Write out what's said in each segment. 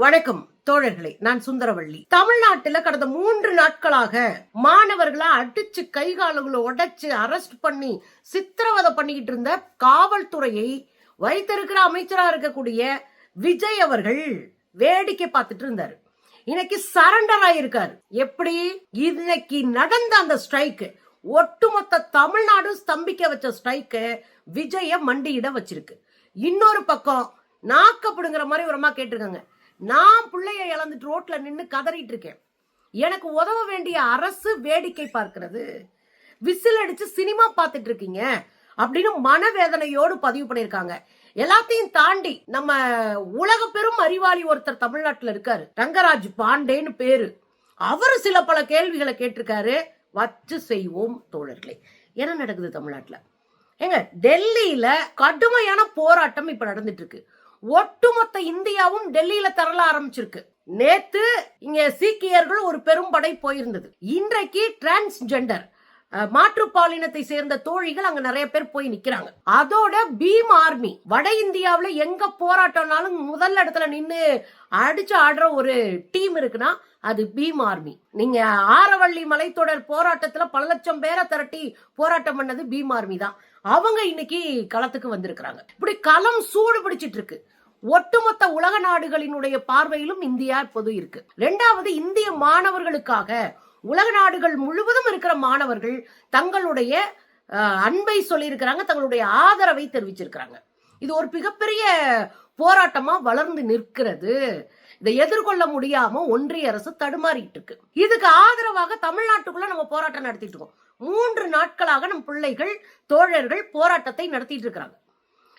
வணக்கம் தோழர்களே, நான் சுந்தரவள்ளி. தமிழ்நாட்டுல கடந்த 3 நாட்களாக மாணவர்களை அடிச்சு கைகாலங்களை உடைச்சு அரெஸ்ட் பண்ணி சித்திரவதை பண்ணிக்கிட்டு இருந்த காவல்துறையை வைத்திருக்கிற அமைச்சரா இருக்கக்கூடிய விஜய் அவர்கள் வேடிக்கை பார்த்துட்டு இருந்தாரு. இன்னைக்கு சரண்டர் ஆயிருக்காரு. எப்படி? இன்னைக்கு நடந்த அந்த ஸ்ட்ரைக் ஒட்டுமொத்த தமிழ்நாடு ஸ்தம்பிக்க வச்ச ஸ்ட்ரைக்கு விஜய மண்டியிட வச்சிருக்கு. இன்னொரு பக்கம் நாக்கப்படுங்கிற மாதிரி ஒரு அம்மா கேட்டிருக்காங்க, நான் பிள்ளைய இழந்துட்டு ரோட்ல நின்று கதறிட்டு இருக்கேன், எனக்கு உதவ வேண்டிய அரசு வேடிக்கை பார்க்கிறது, விசில் அடிச்சு சினிமா பார்த்துட்டு இருக்கீங்க அப்படின்னு மனவேதனையோடு பதிவு பண்ணிருக்காங்க. எல்லாத்தையும் தாண்டி நம்ம உலக பெரும் அறிவாளி ஒருத்தர் தமிழ்நாட்டுல இருக்காரு, ரங்கராஜ் பாண்டேன்னு பேரு. அவரு சில பல கேள்விகளை கேட்டிருக்காரு. வச்சு செய்வோம் தோழர்களே. என்ன நடக்குது தமிழ்நாட்டுல? ஏங்க, டெல்லியில கடுமையான போராட்டம் இப்ப நடந்துட்டு இருக்கு. ஒட்டுமொத்த இந்தியாவும் டெல்லியில தரல ஆரம்பிச்சிருக்கு. நேத்து இங்க சீக்கியர்கள் ஒரு பெரும் படை போயிருந்தது. இன்றைக்கு டிரான்ஸ்ஜெண்டர் மாற்று பாலினத்தை சேர்ந்த தோழிகள் அங்க நிறைய பேர் போய் நிக்கிறாங்க. அதோட பீம் ஆர்மி வட இந்தியாவில எங்க போராட்டம்னாலும் முதல் இடத்துல நின்னு அடிச்சு ஆடுற ஒரு டீம் இருக்குன்னா அது பீம் ஆர்மி. நீங்க ஆரவள்ளி மலைத்தொடர் போராட்டத்துல பல லட்சம் பேரை திரட்டி போராட்டம் பண்ணது பீம் ஆர்மி தான். அவங்க இன்னைக்கு களத்துக்கு வந்திருக்கிறாங்க. இப்படி களம் சூடு பிடிச்சிட்டு இருக்கு. ஒட்டுமொத்த உலக நாடுகளினுடைய பார்வையிலும் இந்தியா இப்போது இருக்கு. 2வது, இந்திய மாணவர்களுக்காக உலக நாடுகள் முழுவதும் இருக்கிற மாணவர்கள் தங்களுடைய அன்பை சொல்லி இருக்கிறாங்க, தங்களுடைய ஆதரவை தெரிவிச்சிருக்கிறாங்க. இது ஒரு மிகப்பெரிய போராட்டமா வளர்ந்து நிற்கிறது. இதை எதிர்கொள்ள முடியாம ஒன்றிய அரசு தடுமாறிட்டு இருக்கு. இதுக்கு ஆதரவாக தமிழ்நாட்டுக்குள்ள நம்ம போராட்டம் நடத்திட்டு இருக்கோம். 3 நாட்களாக நம் பிள்ளைகள் தோழர்கள் போராட்டத்தை நடத்திட்டு இருக்கிறாங்க.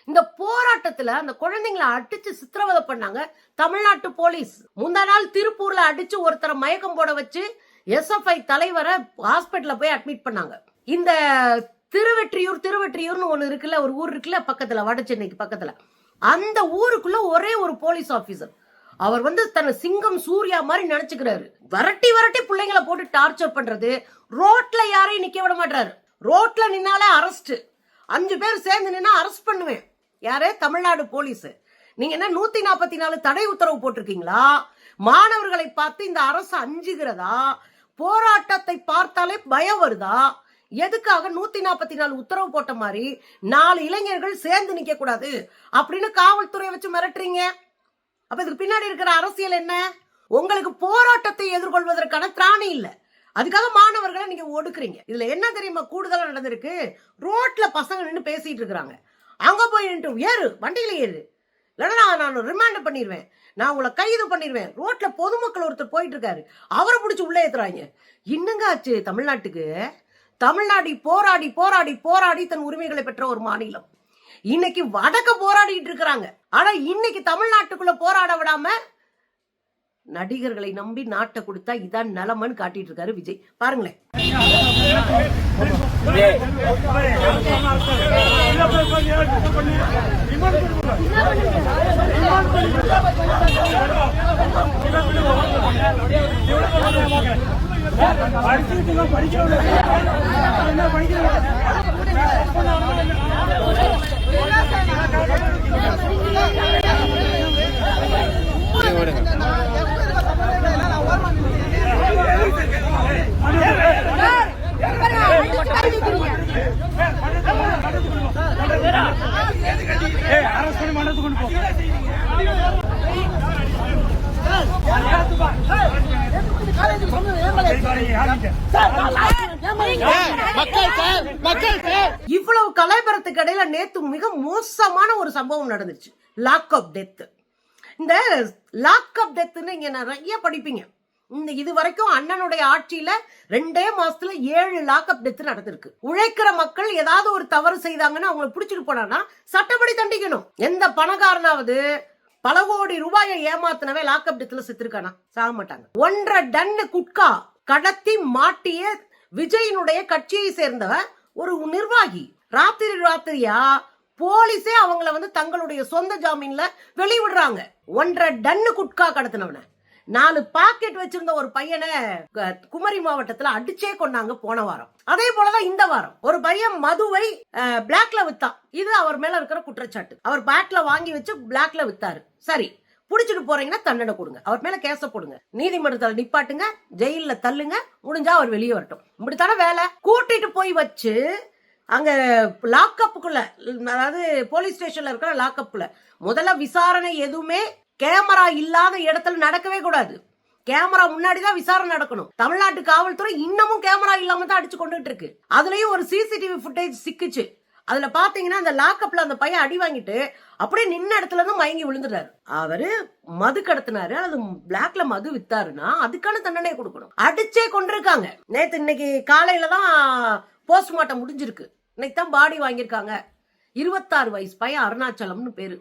இந்த போராட்டத்துல அந்த குழந்தைங்களை அடிச்சு சித்திரவதை பண்ணாங்க தமிழ்நாட்டு போலீஸ். முந்தா நாள் திருப்பூர்ல அடிச்சு ஒருத்தரை மயக்கம் போட வச்சு SFI தலைவரை ஹாஸ்பிட்டல்ல போய் அட்மிட் பண்ணாங்க. இந்த திருவெற்றியூர்னு ஒண்ணு இருக்குல்ல, ஒரு ஊர் இருக்குல்ல பக்கத்துல, வட சென்னைக்கு பக்கத்துல, அந்த ஊருக்குள்ள ஒரே ஒரு போலீஸ் ஆபீசர். அவர் தன்னை சிங்கம் சூர்யா மாதிரி நினைச்சுக்கிறாரு. வரட்டி பிள்ளைங்களை போட்டு டார்ச்சர் பண்றது. ரோட்ல யாரையும் நிக்க விட மாட்டாரு. ரோட்ல நின்னாலே அரெஸ்ட். 5 பேர் சேர்ந்து நின்னா அரெஸ்ட் பண்ணுவேன். யாரு? தமிழ்நாடு போலீஸ். நீங்க என்ன 144 தடை உத்தரவு போட்டிருக்கீங்களா? மாணவர்களை பார்த்து இந்த அரசு அஞ்சுகிறதா? போராட்டத்தை பார்த்தாலே பயம் வருதா? எதுக்காக 144 உத்தரவு போட்ட மாதிரி 4 இளைஞர்கள் சேர்ந்து நிக்க கூடாது அப்படின்னு காவல்துறையை வச்சு மிரட்டுறீங்க? அப்ப இதுக்கு பின்னாடி இருக்கிற அரசியல் என்ன? உங்களுக்கு போராட்டத்தை எதிர்கொள்வதற்கான திராணி இல்ல, அதுக்காக மாணவர்களை நீங்க ஒடுக்குறீங்க. இதுல என்ன தெரியுமா கூடுதலா நடந்திருக்கு? ரோட்ல பசங்க நின்று பேசிட்டு இருக்கிறாங்க. அங்க போய் நின்று ஏறு, வண்டியில ஏறு, இல்லைன்னா நான் ரிமாண்ட் பண்ணிடுவேன், நான் உங்களை கைது பண்ணிடுவேன். ரோட்ல பொதுமக்கள் ஒருத்தர் போயிட்டு இருக்காரு, அவரை பிடிச்சி உள்ள ஏத்துறாங்க. இன்னங்க ஆச்சு தமிழ்நாட்டுக்கு? தமிழ்நாடு போராடி போராடி போராடி தன் உரிமைகளை பெற்ற ஒரு மாநிலம். இன்னைக்கு வடக்க போராடிட்டு இருக்கிறாங்க. ஆனா இன்னைக்கு தமிழ்நாட்டுக்குள்ள போராட விடாம நடிகர்களை நம்பி நாட்டை கொடுத்தா இதான் நிலமன்னு காட்டிட்டு இருக்காரு விஜய். பாருங்களேன். இவ்வளவு கலைபரத்துக்கு இடையில நேத்து மிக மோசமான ஒரு சம்பவம் நடந்துச்சு. Lock up death. இந்த லாக் அப் டெத்னு இங்க நிறைய படிப்பீங்க. இது வரைக்கும் அண்ணனுடைய ஆட்சியில 2 மாசத்துல 7 லாக்அப் டெத் நடந்திருக்கு. உழைக்கிற மக்கள் ஏதாவது ஒரு தவறு செய்தாங்கன்னா அவங்களை பிடிச்சிட்டு போனா சட்டப்படி தண்டிக்கணும். எந்த பணக்காரனாவது பல கோடி ரூபாயை ஏமாத்தினவே லாக்அப் டெத்ல செத்துருக்கானா? சாக மாட்டாங்க. 1.5 டன் குட்கா கடத்தி மாட்டிய விஜயினுடைய கட்சியை சேர்ந்த ஒரு நிர்வாகி ராத்திரியா போலீஸே அவங்கள தங்களுடைய சொந்த ஜாமீன்ல வெளிவிடுறாங்க. 1.5 டன் குட்கா கடத்தினவன 4 பாக்கெட் வச்சிருந்த ஒரு பையனை குமரி மாவட்டத்துல அடிச்சே கொண்டாங்க போன வாரம். அதே போலதான் இந்த வாரம் ஒரு பையன் மதுவை பிளாக்ல வித்தான். இது அவர் மேல இருக்கிற குற்றச்சாட்டு. அவர் பேக்ல வாங்கி வச்சு பிளாக்ல வித்தாரு. சரி, புடிச்சிட்டு போறீங்கன்னா தண்டனை கொடுங்க, அவர் மேல கேச போடுங்க, நீதிமன்றத்தில் நிப்பாட்டுங்க, ஜெயில தள்ளுங்க, முடிஞ்சா அவர் வெளியே வரட்டும். இப்படித்தானே வேலை. கூட்டிட்டு போய் வச்சு அங்க லாக்அப்புக்குள்ள, அதாவது போலீஸ் ஸ்டேஷன்ல இருக்கிற லாக்அப்புக்குள்ள முதல்ல விசாரணை எதுவுமே கேமரா இல்லாத இடத்துல நடக்கவே கூடாது. கேமரா முன்னாடிதான் விசாரணை நடக்கணும். தமிழ்நாட்டு காவல்துறை இன்னமும் கேமரா இல்லாம தான் அடிச்சு கொண்டுட்டு இருக்கு. அதுலயும் ஒரு சிசிடிவி ஃபுட்டேஜ் சிக்கிச்சு. அதுல பாத்தீங்கன்னா அந்த லாக்அப்ல அந்த பையன் அடி வாங்கிட்டு அப்படியே நின்ன இடத்துல இருந்து மயங்கி விழுந்துட்டாரு. அவரு மது கடத்தினாரு, அது பிளாக்ல மது வித்தாருன்னா அதுக்கான தண்டனை கொடுக்கணும். அடிச்சே கொண்டிருக்காங்க. நேத்து இன்னைக்கு காலையில தான் போஸ்ட்மார்ட்டம் முடிஞ்சிருக்கு. இன்னைக்கு தான் பாடி வாங்கியிருக்காங்க. 26 வயசு பையன், அருணாச்சலம்னு பேரு.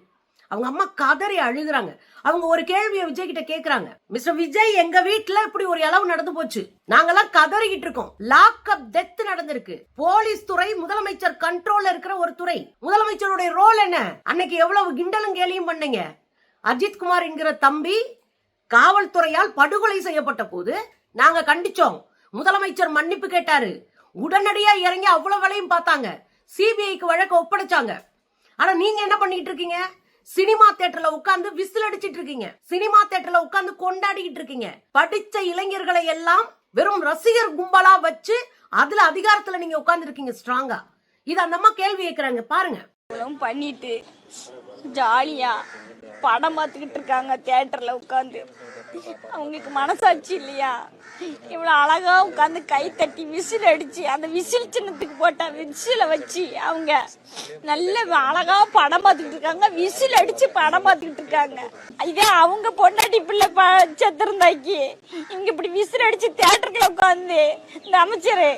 அவங்க அம்மா கதறி அழுகுறாங்க. அவங்க ஒரு கேள்வியை விஜய் கிட்ட கேக்குறாங்க, மிஸ்டர் விஜய், எங்க வீட்டுல இப்படி ஒரு இளவு நடந்து போச்சு, நாங்கெல்லாம் கதறிக்கிட்டு இருக்கோம், லாக்அப் டெத் நடந்திருக்கு, போலீஸ் துறை முதலமைச்சர் கண்ட்ரோல்ல இருக்கிற ஒரு துறை, முதலமைச்சருடைய ரோல் என்ன? அன்னைக்கு எவ்வளவு கிண்டலும் கேலியும் பண்ணீங்க. அஜித்குமார் என்கிற தம்பி காவல்துறையால் படுகொலை செய்யப்பட்ட போது நாங்க கண்டிச்சோம். முதலமைச்சர் மன்னிப்பு கேட்டாரு, உடனடியா இறங்கி அவ்வளவு வேலையும் பார்த்தாங்க, சிபிஐக்கு வழக்கு ஒப்படைச்சாங்க. ஆனா நீங்க என்ன பண்ணிட்டு இருக்கீங்க? சினிமா தியேட்டர்ல உட்கார்ந்து விசில் அடிச்சிட்டு இருக்கீங்க, சினிமா தியேட்டர்ல உட்கார்ந்து கொண்டாடிக்கிட்டு இருக்கீங்க. படிச்ச இளைஞர்களை எல்லாம் வெறும் ரசிகர் கும்பலா வச்சு அதுல அதிகாரத்துல நீங்க உட்கார்ந்து இருக்கீங்க ஸ்ட்ராங்கா. இது அந்த அம்மா கேள்வி கேட்கறாங்க பாருங்க. பண்ணிட்டு ஜாலியா படம் பார்த்துக்கிட்டு இருக்காங்க தியேட்டர்ல உட்காந்து. அவங்களுக்கு மனசாட்சி இல்லையா? இவ்வளவு அழகா உட்காந்து கை தட்டி விசில் அடிச்சு அந்த விசில் சின்னத்துக்கு போட்ட விசில வச்சு அவங்க நல்ல அழகா படம் பார்த்துக்கிட்டு இருக்காங்க, விசில் அடிச்சு படம் பார்த்துக்கிட்டு இருக்காங்க. இதே அவங்க பொண்டாட்டி பிள்ளை செத்திருந்தாக்கி இவங்க இப்படி விசில் அடிச்சு தியேட்டருக்குள்ள உட்காந்து இந்த அமைச்சரு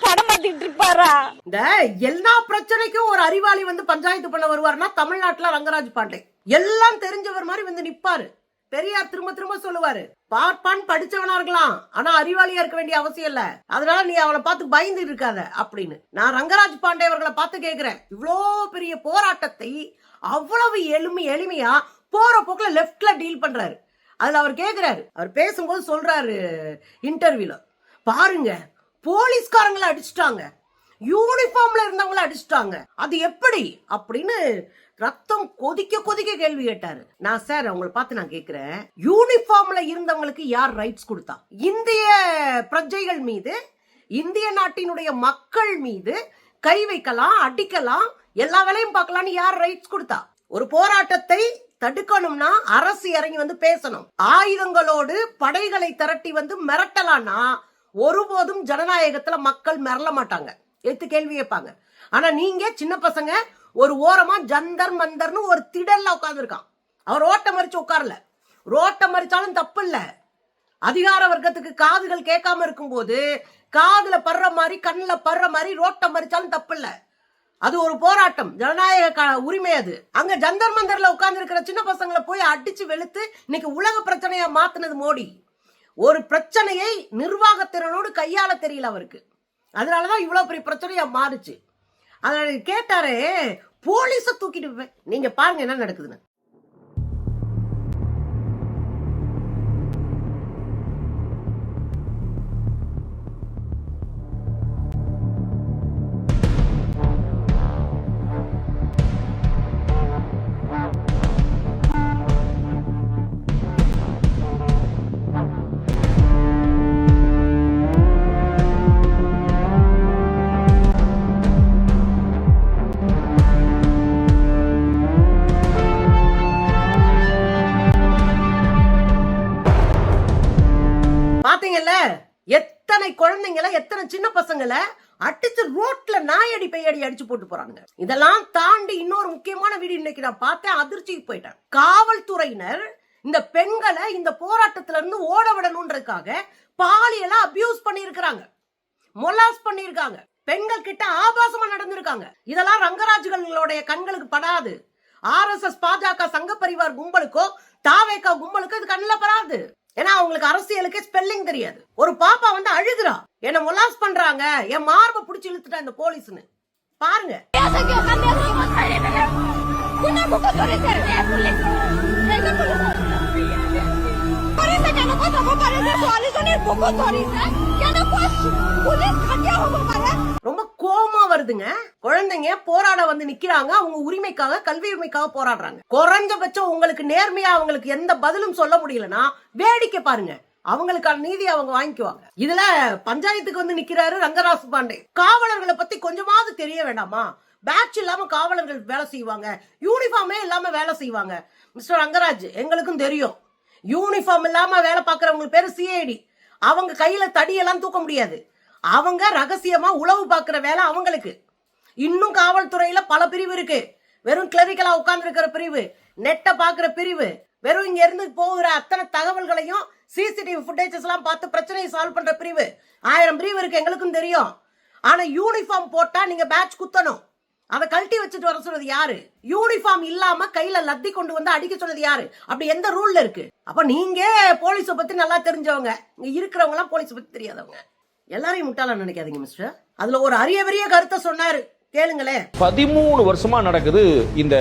படம் பார்த்துக்கிட்டு இருப்பாரா? இந்த எல்லா பிரச்சனைக்கும் ஒரு அறிவாளி வந்து பஞ்சாயத்து பண்ண வருவாருன்னா தமிழ்நாட்டுல ரங்கராஜ் பாண்டே எல்லாம் தெரிஞ்சவர் மாதிரி வந்து நிப்பாரு. பெரியார் திரும்ப திரும்ப சொல்லுவாரு, பார்ப்பான் படிச்சவனா இருக்கலாம், ஆனா அறிவாளியா இருக்க வேண்டிய அவசியம் இல்ல, அதனால நீ அவனை பார்த்து பயந்து இருக்காத அப்படின்னு. நான் ரங்கராஜ் பாண்டே அவர்களை பார்த்து கேக்குறேன், இவ்வளோ பெரிய போராட்டத்தை அவ்வளவு எளிமையா போற போக்குல லெப்ட்ல டீல் பண்றாரு. அதுல அவர் கேக்குறாரு, அவர் பேசும்போது சொல்றாரு இன்டர்வியூல, பாருங்க போலீஸ்காரங்களை அடிச்சுட்டாங்க, யூனிஃபார்ம்ல இருந்தவங்களை அடிச்சுட்டாங்க, அது எப்படி அப்படின்னு ரத்தம் கொதிக்க கொதிக்க கேள்வி கேட்டாரு. நான் சார் அவங்களை பார்த்து நான் கேக்குறேன், யூனிஃபார்ம்ல இருந்தவங்களுக்கு யார் ரைட்ஸ் கொடுத்தா? இந்திய பிரஜைகள் மீது, இந்திய நாட்டினுடைய மக்கள் மீது கை வைக்கலாம், அடிக்கலாம், எல்லா வேலையும் பார்க்கலாம்னு யார் ரைட்ஸ் கொடுத்தா? ஒரு போராட்டத்தை தடுக்கணும்னா அரசு இறங்கி வந்து பேசணும். ஆயுதங்களோடு படைகளை திரட்டி வந்து மிரட்டலாம்னா ஒருபோதும் ஜனநாயகத்துல மக்கள் மிரள மாட்டாங்க, எடுத்து கேள்வி கேட்பாங்க. ஆனா நீங்க சின்ன பசங்க ஒரு ஓரமா ஜந்தர் மந்தர்னு ஒரு திடல்ல உட்கார்ந்து இருக்கான். அவர் ரோட்டை மறிச்சு உட்காரல, ரோட்டை மறிச்சாலும் தப்பு இல்ல. அதிகார வர்க்கத்துக்கு காதுகள் கேட்காம இருக்கும் போது காதுல படுற மாதிரி கண்ணுல படுற மாதிரி ரோட்டை மறிச்சாலும் தப்பு இல்ல. அது ஒரு போராட்டம், ஜனநாயக உரிமை. அது அங்க ஜந்தர் மந்தர்ல உட்கார்ந்து இருக்கிற சின்ன பசங்களை போய் அடிச்சு வெளுத்து இன்னைக்கு உலக பிரச்சனையா மாத்தினது மோடி. ஒரு பிரச்சனையை நிர்வாகத்திறனோடு கையாள தெரியல அவருக்கு, அதனாலதான் இவ்வளவு பெரிய பிரச்சனையா மாறுச்சு. அத கேட்டாரே, போலீஸ தூக்கிட்டு நீங்க பாருங்க என்ன நடக்குதுன்னு. எத்தனை குழந்தைங்களை, எத்தனை சின்ன பசங்களை அடிச்சு ரோட்ல நாயடி பெய்யடி அடிச்சு போட்டு போறாங்க. இதெல்லாம் தாண்டி இன்னொரு முக்கியமான வீடியோ இன்னைக்கு நான் பார்த்தேன், அதிர்ச்சிக்கு போயிட்டேன். காவல்துறையினர் இந்த பெண்களை இந்த போராட்டத்துல இருந்து ஓட விடணும்ன்றதுக்காக பாலியலா அபியூஸ் பண்ணிருக்காங்க, மொலாஸ் பண்ணிருக்காங்க, பெண்கள் கிட்ட ஆபாசமா நடந்திருக்காங்க. இதெல்லாம் ரங்கராஜுகளுடைய கண்களுக்கு படாது. RSS பாஜக சங்க பரிவார் கும்பலுக்கோ தாவேகா கும்பலுக்கோ இது கண்ணில் படாது. ஏன்னா அவங்களுக்கு அரசியலுக்கு ஸ்பெல்லிங் தெரியாது. ஒரு பாப்பா வந்து அழுகுறா, என்ன மொலாஸ் பண்றாங்க, என் மார்பை புடிச்சு இழுத்துட்டா இந்த போலீஸ்னு. பாருங்க. ரொம்ப கோபமா வருதுங்க. குழந்தைங்க போராட வந்து நிக்கிறாங்க, அவங்க உரிமைக்காக, கல்வி உரிமைக்காக போராடுறாங்க. குறைஞ்சபட்சம் உங்களுக்கு நேர்மையா அவங்களுக்கு எந்த பதிலும் சொல்ல முடியலன்னா வேடிக்கை பாருங்க, அவங்களுக்கான நீதி அவங்க வாங்கிக்குவாங்க. இதுல பஞ்சாயத்துக்கு வந்து நிக்கிறாரு ரங்கராசு பாண்டே. காவலர்களை பத்தி கொஞ்சமாவது தெரிய வேண்டாமா? பேட்ச் இல்லாம காவலர்கள் வேலை செய்வாங்க, யூனிஃபார்மே இல்லாம வேலை செய்வாங்க. மிஸ்டர் ரங்கராஜ், எங்களுக்கும் தெரியும் யூனிஃபார்ம் இல்லாம வேலை பார்க்கறவங்களுக்கு பேரு சிஐடி. அவங்க கையில தடியெல்லாம் தூக்க முடியாது. அவங்க ரகசியமா உளவு பார்க்கிற வேலை அவங்களுக்கு. இன்னும் காவல்துறையில பல பிரிவு இருக்கு. வெறும் கிளரிக்கலா உட்கார்ந்து இருக்கிற பிரிவு, நெட்டை பாக்குற பிரிவு, வெறும் இங்க இருந்து போகிற அத்தனை தகவல்களையும் சிசிடிவி ஃபுட்டேஜஸ் எல்லாம் பார்த்து பிரச்சனையை சால்வ் பண்ற பிரிவு 1000 பிரிவு இருக்கு, எங்களுக்கும் தெரியும். ஆனா யூனிஃபார்ம் போட்டா நீங்க பேட்ச் குத்தணும். அதை கழட்டி வச்சுட்டு வர சொன்னது யாரு? யூனிஃபார்ம் இல்லாம கையில லத்தி கொண்டு வந்து அடிக்க சொன்னது யாரு? அப்படி எந்த ரூல்ல இருக்கு? அப்ப நீங்க போலீஸ பத்தி நல்லா தெரிஞ்சவங்க, இங்க இருக்கிறவங்க எல்லாம் போலீஸ பத்தி தெரியாதவங்க. எல்லாரையும் முட்டாளா நினைக்காதீங்க மிஸ்டர். அதுல ஒரு அரிய பெரிய கருத்தை சொன்னாரு, கேளுங்களே. 13 வருஷமா நடக்குது இந்த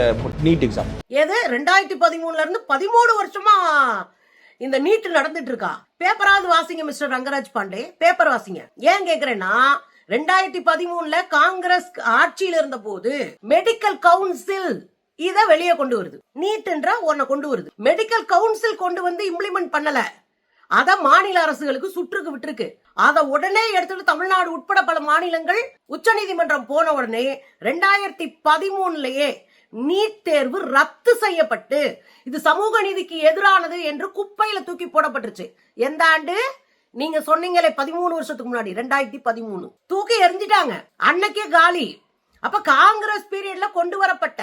நீட் எக்ஸாம். எது 2013ல இருந்து 13 வருஷமா இந்த நீட் நடந்துட்டு இருக்கா? பேப்பராவது வாசிங்க மிஸ்டர் ரங்கராஜ் பாண்டே, பேப்பர் வாசிங்க. ஏன் கேக்குறேன்னா 2013ல காங்கிரஸ் ஆட்சியில் இருந்த போது மெடிக்கல் கவுன்சில் இத வெளியே கொண்டு வருது, நீட்ன்ற ஒன்ன கொண்டு வருது. மெடிக்கல் கவுன்சில் கொண்டு வந்து இம்ப்ளிமெண்ட் பண்ணல, அத மாநில அரசுகளுக்கு சுற்றுக்கு விட்டுருக்கு. அத உடனே எடுத்துட்டு தமிழ்நாடு உட்பட பல மாநிலங்கள் உச்சநீதிமன்றம் போன உடனே 2013லயே நீட் தேர்வு ரத்து செய்யப்பட்டு இது சமூக நீதிக்கு எதிரானது என்று குப்பையில தூக்கி போடப்பட்டுருச்சு. எந்த ஆண்டு? நீங்க சொன்னீங்களே 13 வருஷத்துக்கு முன்னாடி 2013 தூக்கி எரிஞ்சிட்டாங்க, அன்னைக்கே காலி. அப்ப காங்கிரஸ் பீரியட்ல கொண்டு வரப்பட்ட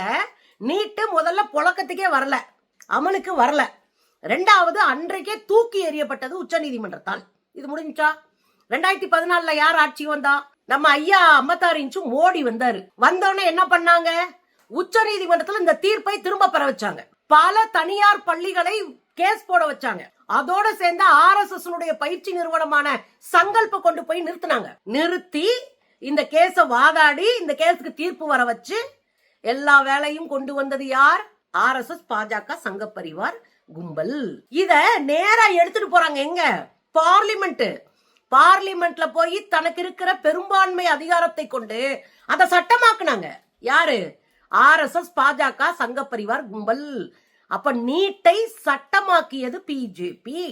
நீட்டு முதல்ல புழக்கத்துக்கே வரல, அமலுக்கு வரல. ரெண்டாவது அன்றைக்கே தூக்கி எறியப்பட்டது உச்ச நீதிமன்றத்தால். இது முடிஞ்சா 2014ல யார் ஆட்சி வந்தா? நம்ம ஐயா 56 இன்ச்சு மோடி வந்தாரு. வந்தோடனே என்ன பண்ணாங்க? உச்ச நீதிமன்றத்தில் இந்த தீர்ப்பை திரும்ப பெற வச்சாங்க. பல தனியார் பள்ளிகளை கேஸ் போட வச்சாங்க. அதோட சேர்ந்த RSS பயிற்சி நிறுவனமான சங்கல்ப கொண்டு போய் நிறுத்தினாங்க. நிறுத்தி இந்த கேஸ வாதாடி இந்த கேஸுக்கு தீர்ப்பு வர வச்சு எல்லா வேலையும் கொண்டு வந்தது யார்? RSS, பாஜக, சங்க பரிவார் கும்பல். இத நேரா எடுத்துட்டு போறாங்க எங்க? பார்லிமெண்ட். பார்லிமெண்ட்ல போய் தனக்கு இருக்கிற பெரும்பான்மை அதிகாரத்தை கொண்டு அதை சட்டமாக்குனாங்க. யாரு? RSS, பாஜக, சங்க பரிவார் கும்பல். அப்ப நீட்டை சட்டமாக்கியது பிஜேபி.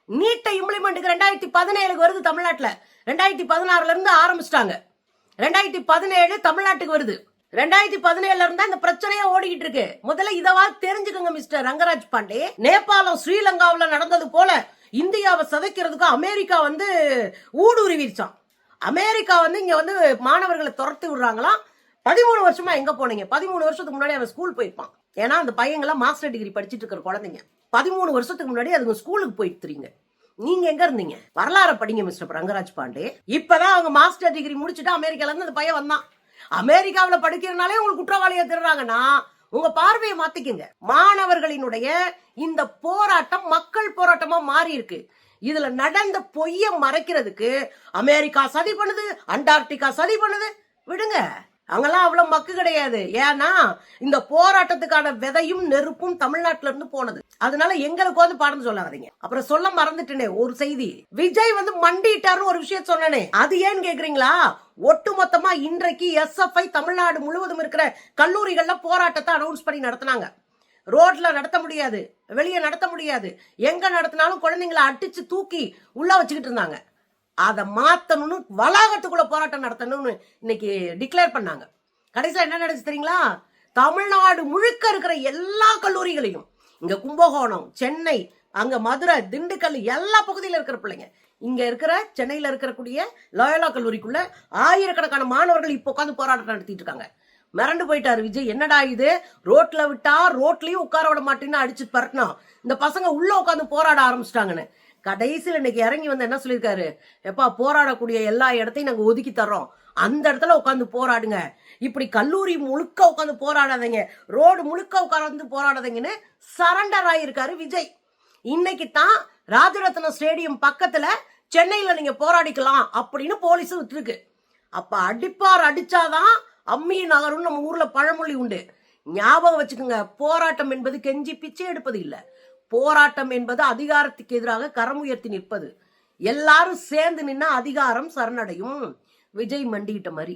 நீட்டை இம்ப்ளிமெண்ட்டுக்கு 2017 வருது தமிழ்நாட்டுல. 2016ல இருந்து ஆரம்பிச்சிட்டாங்க. 2017 தமிழ்நாட்டுக்கு வருது. 2017ல இருந்தா இந்த பிரச்சனையா ஓடிக்கிட்டு இருக்கு. முதல்ல இதவா தெரிஞ்சுக்கோங்க மிஸ்டர் ரங்கராஜ் பாண்டே. நேபாளம் ஸ்ரீலங்காவுல நடந்தது போல இந்தியாவை சதைக்கிறதுக்கு அமெரிக்கா வந்து ஊடுருவிச்சான். அமெரிக்கா வந்து இங்க வந்து மாணவர்களை துரத்தி விடுறாங்களாம். 13 வருஷமா எங்க போனீங்க? 13 வருஷத்துக்கு முன்னாடி அவன் ஸ்கூல் போயிருப்பான். ஏன்னா அந்த பையங்களாம் மாஸ்டர் டிகிரி படிச்சுட்டு இருக்கிற குழந்தைங்க 13 வருஷத்துக்கு முன்னாடி அதுங்க ஸ்கூலுக்கு போயிட்டு. நீங்க எங்க இருந்தீங்க? வரலாறு படிங்க மிஸ்டர் ரங்கராஜ் பாண்டே. இப்பதான் அவங்க மாஸ்டர் டிகிரி முடிச்சுட்டு அமெரிக்கால இருந்து அந்த பையன் வந்தான். அமெரிக்காவில படிக்கிறதுனாலே உங்களுக்கு குற்றவாளியா தெரிறாங்கன்னா உங்க பார்வையை மாத்திக்கங்க. மாணவர்களினுடைய இந்த போராட்டம் மக்கள் போராட்டமா மாறி இருக்கு. இதுல நடந்த பொய்ய மறைக்கிறதுக்கு அமெரிக்கா சதி பண்ணுது, அண்டார்டிகா சதி பண்ணுது. விடுங்க, அங்கெல்லாம் அவ்வளவு மக்கு கிடையாது. ஏன்னா இந்த போராட்டத்துக்கான விதையும் நெருப்பும் தமிழ்நாட்டுல இருந்து போனது. அதனால எங்களுக்கு வந்து பாடம் சொல்லாதீங்க. அப்புறம் சொல்ல மறந்துட்டேனே ஒரு செய்தி. விஜய் வந்து மண்டிட்டாருன்னு ஒரு விஷயம் சொன்னனே, அது ஏன்னு கேக்குறீங்களா? ஒட்டுமொத்தமா இன்றைக்கு SFI தமிழ்நாடு முழுவதும் இருக்கிற கல்லூரிகள்ல போராட்டத்தை அனௌன்ஸ் பண்ணி நடத்தினாங்க. ரோட்ல நடத்த முடியாது, வெளியே நடத்த முடியாது. எங்க நடத்தினாலும் குழந்தைங்களை அடிச்சு தூக்கி உள்ள வச்சுக்கிட்டு இருந்தாங்க. அதை மாத்தணும்னு வளாகத்துக்குள்ள போராட்டம் நடத்தணும்னு இன்னைக்கு டிக்ளேர் பண்ணாங்க. கடைசியா என்ன நடந்துச்சு தெரியுங்களா? தமிழ்நாடு முழுக்க இருக்கிற எல்லா கல்லூரிகளையும், இங்க கும்பகோணம், சென்னை, அங்க மதுரை, திண்டுக்கல் எல்லா பகுதியில இருக்கிற பிள்ளைங்க, இங்க இருக்கிற சென்னையில இருக்கக்கூடிய லயோலா கல்லூரிக்குள்ள ஆயிரக்கணக்கான மாணவர்கள் இப்ப உட்காந்து போராட்டம் நடத்திட்டு இருக்காங்க. மிரண்டு போயிட்டாரு விஜய். என்னடா இது, ரோட்ல விட்டா ரோட்லயும் உட்கார விட மாட்டேன்னு அடிச்சு பரட்டினா இந்த பசங்க உள்ள உட்காந்து போராட ஆரம்பிச்சிட்டாங்கன்னு. கடைசியில் இன்னைக்கு இறங்கி வந்து என்ன சொல்லியிருக்காரு? எப்பா, போராடக்கூடிய எல்லா இடத்தையும் நாங்க ஒதுக்கி தர்றோம், அந்த இடத்துல உட்காந்து போராடுங்க. இப்படி கல்லூரி முழுக்க உட்காந்து போராடாதீங்க, ரோடு முழுக்க உட்காந்து போராடாதீங்கன்னு சரண்டர் ஆயிருக்காரு விஜய். இன்னைக்கு தான் ராஜரத்னம் ஸ்டேடியம் பக்கத்துல சென்னையில நீங்க போராடிக்கலாம் அப்படின்னு போலீஸ் விட்டுருக்கு. அப்ப அடிப்பார், அடிச்சாதான் அம்மி நகரும் நம்ம ஊர்ல பழமொழி உண்டு. ஞாபகம் வச்சுக்கோங்க. போராட்டம் என்பது கெஞ்சி பிச்சை எடுப்பது இல்ல. போராட்டம் என்பது அதிகாரத்துக்கு எதிராக கரம் உயர்த்தி நிற்பது. எல்லாரும் சேர்ந்து நின்னா அதிகாரம் சரணடையும். விஜய் மண்டிட்ட மாதிரி.